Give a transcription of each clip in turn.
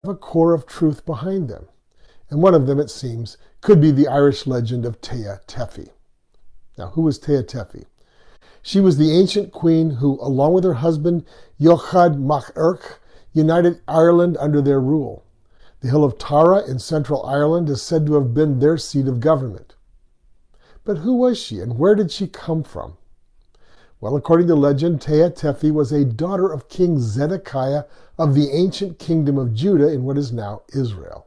a core of truth behind them. And one of them, it seems, could be the Irish legend of Teia Tephi. Now, who was Teia Tephi? She was the ancient queen who, along with her husband Yochad Mac Urch, united Ireland under their rule. The hill of Tara in central Ireland is said to have been their seat of government. But who was she, and where did she come from? Well, according to legend, Teia Tephi was a daughter of King Zedekiah of the ancient kingdom of Judah in what is now Israel.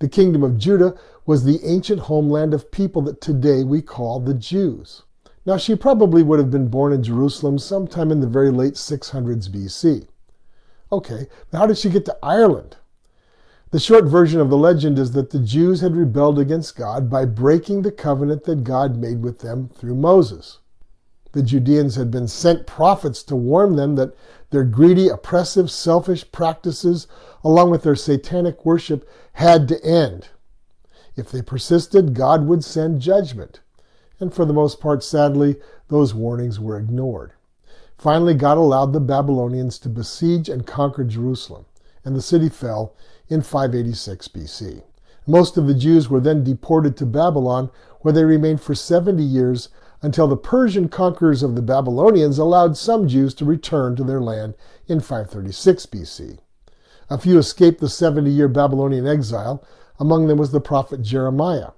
The kingdom of Judah was the ancient homeland of people that today we call the Jews. Now, she probably would have been born in Jerusalem sometime in the very late 600s BC. Okay, but how did she get to Ireland? The short version of the legend is that the Jews had rebelled against God by breaking the covenant that God made with them through Moses. The Judeans had been sent prophets to warn them that their greedy, oppressive, selfish practices, along with their satanic worship, had to end. If they persisted, God would send judgment. And for the most part, sadly, those warnings were ignored. Finally, God allowed the Babylonians to besiege and conquer Jerusalem, and the city fell in 586 BC. Most of the Jews were then deported to Babylon, where they remained for 70 years until the Persian conquerors of the Babylonians allowed some Jews to return to their land in 536 BC. A few escaped the 70-year Babylonian exile. Among them was the prophet Jeremiah.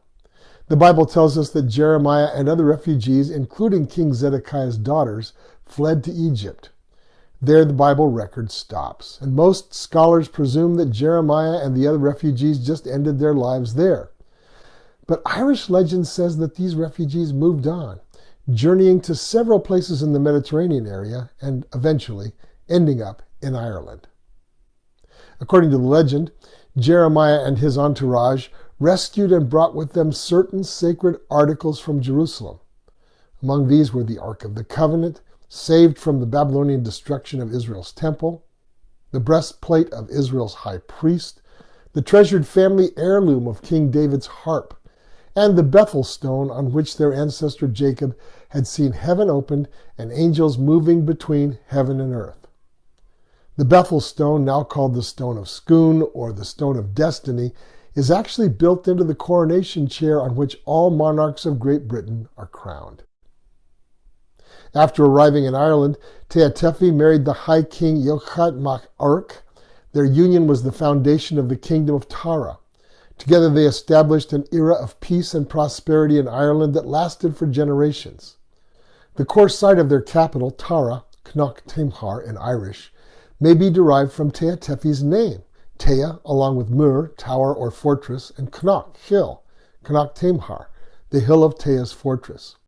The Bible tells us that Jeremiah and other refugees, including King Zedekiah's daughters, fled to Egypt. There the Bible record stops, and most scholars presume that Jeremiah and the other refugees just ended their lives there. But Irish legend says that these refugees moved on, journeying to several places in the Mediterranean area and eventually ending up in Ireland. According to the legend, Jeremiah and his entourage rescued and brought with them certain sacred articles from Jerusalem. Among these were the Ark of the Covenant, saved from the Babylonian destruction of Israel's temple, the breastplate of Israel's high priest, the treasured family heirloom of King David's harp, and the Bethel stone on which their ancestor Jacob had seen heaven opened and angels moving between heaven and earth. The Bethel stone, now called the Stone of Scone or the Stone of Destiny, is actually built into the coronation chair on which all monarchs of Great Britain are crowned. After arriving in Ireland, Teia Tephi married the High King Yochad Mac Urch. Their union was the foundation of the Kingdom of Tara. Together they established an era of peace and prosperity in Ireland that lasted for generations. The core site of their capital, Tara, Cnoc Tamhar in Irish, may be derived from Teia Tephi's name. Teia, along with Mur, tower or fortress, and Cnoc, hill, Cnoc Tamhar, the hill of Teia's fortress.